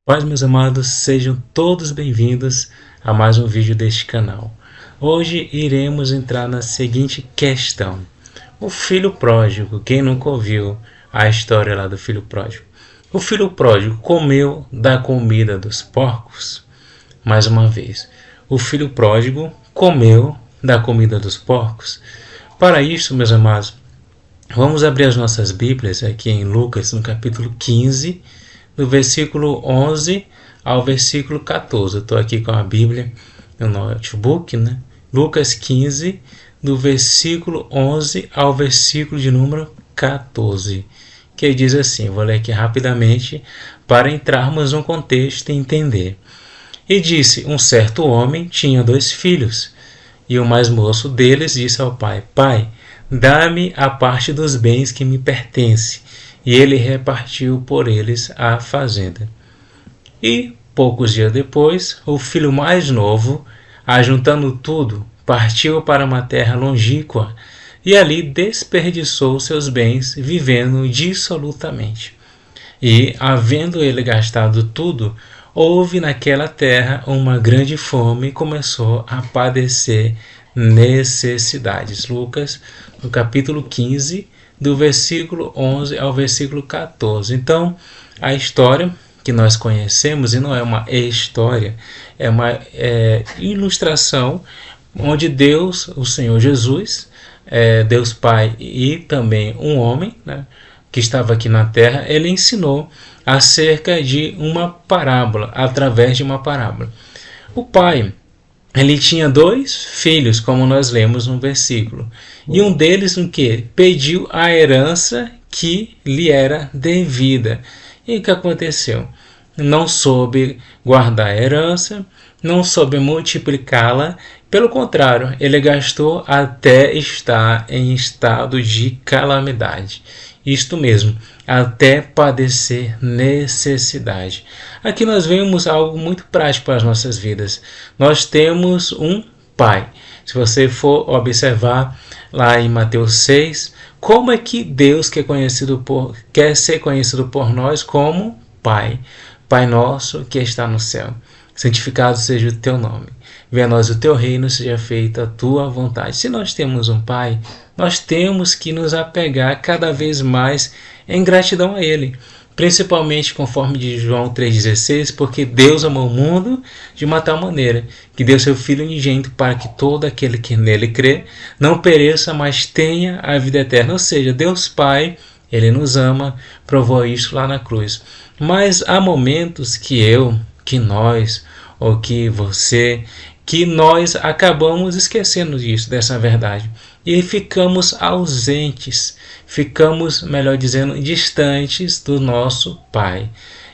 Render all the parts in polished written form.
Paz, meus amados, sejam todos bem-vindos a mais um vídeo deste canal. Hoje iremos entrar na seguinte questão. O filho pródigo, quem nunca ouviu a história lá do filho pródigo? O filho pródigo comeu da comida dos porcos? Mais uma vez, o filho pródigo comeu da comida dos porcos? Para isso, meus amados, vamos abrir as nossas Bíblias aqui em Lucas, no capítulo 15, do versículo 11 ao versículo 14. Eu estou aqui com a Bíblia no notebook, né? Lucas 15, do versículo 11 ao versículo de número 14, que diz assim, vou ler aqui rapidamente para entrarmos no contexto e entender. E disse, um certo homem tinha 2 filhos, e o mais moço deles disse ao pai, Pai, dá-me a parte dos bens que me pertence. E ele repartiu por eles a fazenda. E, poucos dias depois, o filho mais novo, ajuntando tudo, partiu para uma terra longínqua, e ali desperdiçou seus bens, vivendo dissolutamente. E, havendo ele gastado tudo, houve naquela terra uma grande fome e começou a padecer necessidades. Lucas, no capítulo 15, do versículo 11 ao versículo 14. Então, a história que nós conhecemos, e não é uma história, é uma ilustração onde Deus, o Senhor Jesus, Deus Pai e também um homem, né, que estava aqui na terra, ele ensinou acerca de uma parábola, através de uma parábola. O pai, ele tinha 2 filhos, como nós lemos no versículo. E um deles, o que? Pediu a herança que lhe era devida. E o que aconteceu? Não soube guardar a herança, não soube multiplicá-la. Pelo contrário, ele gastou até estar em estado de calamidade. Isto mesmo, até padecer necessidade. Aqui nós vemos algo muito prático para as nossas vidas. Nós temos um pai. Se você for observar lá em Mateus 6, como é que Deus quer ser conhecido por nós como Pai? Pai nosso que está no céu, santificado seja o teu nome. Venha a nós o teu reino, seja feita a tua vontade. Se nós temos um Pai, nós temos que nos apegar cada vez mais em gratidão a Ele. Principalmente conforme de João 3,16, porque Deus amou o mundo de uma tal maneira, que deu seu Filho unigênito para que todo aquele que nele crê não pereça, mas tenha a vida eterna. Ou seja, Deus Pai, Ele nos ama, provou isso lá na cruz. Mas há momentos que nós, ou que você, que nós acabamos esquecendo disso, dessa verdade. E ficamos ausentes, ficamos, melhor dizendo, distantes do nosso Pai.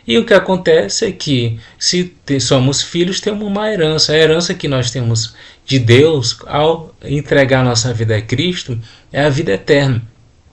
E o que acontece é que, se somos filhos, temos uma herança. A herança que nós temos de Deus, ao entregar nossa vida a Cristo, é a vida eterna.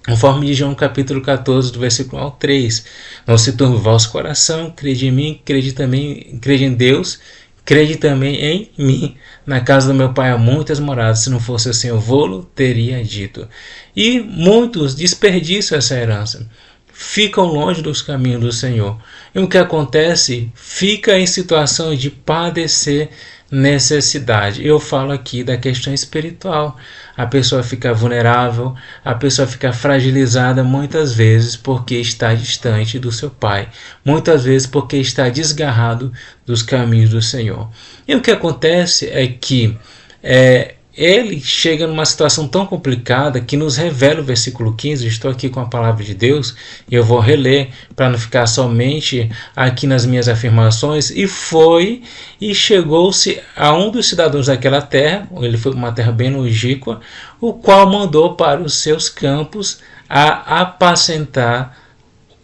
Conforme diz João capítulo 14, do versículo 1 ao 3. Não se turbe o vosso coração, crede em mim, crede em Deus, crede também em mim. Na casa do meu pai há muitas moradas, se não fosse assim eu vou-lo teria dito. E muitos desperdiçam essa herança, ficam longe dos caminhos do Senhor. E o que acontece? Fica em situação de padecer necessidade. Eu falo aqui da questão espiritual. A pessoa fica vulnerável, a pessoa fica fragilizada muitas vezes porque está distante do seu Pai, muitas vezes porque está desgarrado dos caminhos do Senhor. E o que acontece é que ele chega numa situação tão complicada que nos revela o versículo 15, estou aqui com a palavra de Deus, e eu vou reler para não ficar somente aqui nas minhas afirmações, e chegou-se a um dos cidadãos daquela terra, ele foi uma terra bem longínqua, o qual mandou para os seus campos a apacentar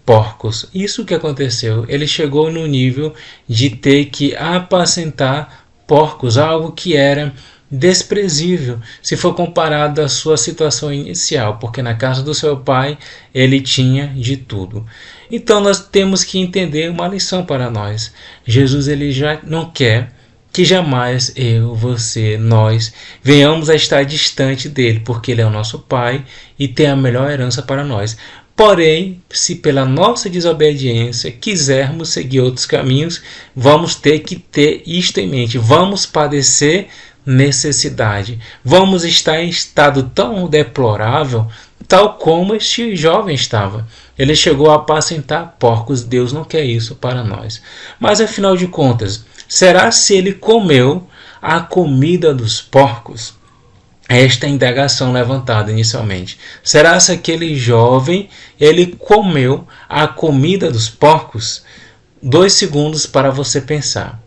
porcos. Isso que aconteceu, ele chegou no nível de ter que apacentar porcos, algo que era desprezível se for comparado à sua situação inicial, porque na casa do seu pai ele tinha de tudo. Então nós temos que entender uma lição para nós. Jesus ele já não quer que jamais eu, você, nós venhamos a estar distante dele, porque ele é o nosso pai e tem a melhor herança para nós. Porém, se pela nossa desobediência quisermos seguir outros caminhos, vamos ter que ter isto em mente. Vamos padecer necessidade. Vamos estar em estado tão deplorável, tal como este jovem estava. Ele chegou a apacentar porcos. Deus não quer isso para nós. Mas afinal de contas, será se ele comeu a comida dos porcos? Esta é a indagação levantada inicialmente. Será se aquele jovem ele comeu a comida dos porcos? 2 segundos para você pensar.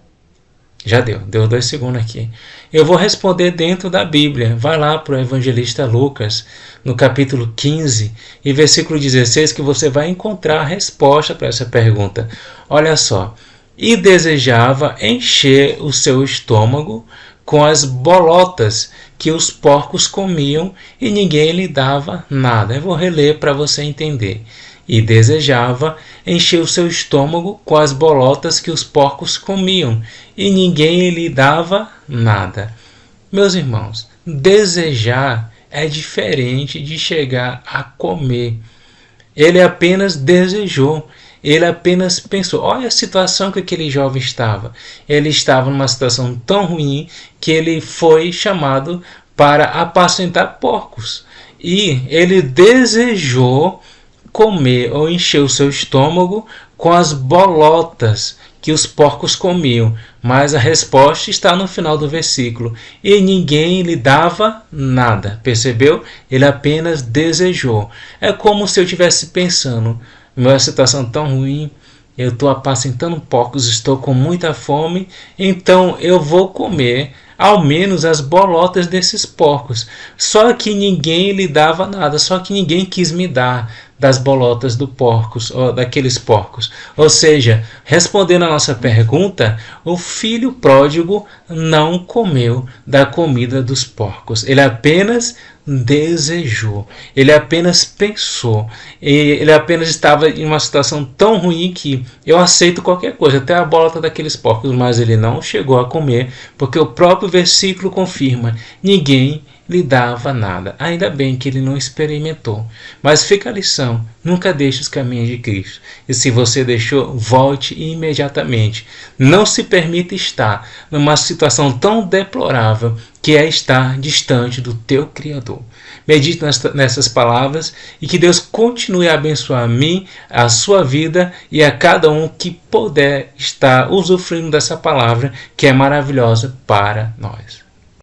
Já deu 2 segundos aqui. Eu vou responder dentro da Bíblia. Vai lá para o evangelista Lucas, no capítulo 15 e versículo 16, que você vai encontrar a resposta para essa pergunta. Olha só. E desejava encher o seu estômago com as bolotas que os porcos comiam e ninguém lhe dava nada. Eu vou reler para você entender. E desejava encher o seu estômago com as bolotas que os porcos comiam e ninguém lhe dava nada. Meus irmãos, desejar é diferente de chegar a comer. Ele apenas desejou. Ele apenas pensou. Olha a situação que aquele jovem estava. Ele estava numa situação tão ruim que ele foi chamado para apacentar porcos. E ele desejou comer ou encher o seu estômago com as bolotas que os porcos comiam. Mas a resposta está no final do versículo. E ninguém lhe dava nada. Percebeu? Ele apenas desejou. É como se eu estivesse pensando: minha situação tão ruim, eu estou apacentando porcos, estou com muita fome, então eu vou comer ao menos as bolotas desses porcos. Só que ninguém lhe dava nada, só que ninguém quis me dar das bolotas do porcos, ou daqueles porcos. Ou seja, respondendo a nossa pergunta, o filho pródigo não comeu da comida dos porcos. Ele apenas desejou, ele apenas pensou, ele apenas estava em uma situação tão ruim que eu aceito qualquer coisa, até a bolota daqueles porcos, mas ele não chegou a comer, porque o próprio versículo confirma: ninguém lhe dava nada. Ainda bem que ele não experimentou. Mas fica a lição: nunca deixe os caminhos de Cristo. E se você deixou, volte imediatamente. Não se permita estar numa situação tão deplorável que é estar distante do teu Criador. Medite nessas palavras e que Deus continue a abençoar a mim, a sua vida e a cada um que puder estar usufruindo dessa palavra que é maravilhosa para nós.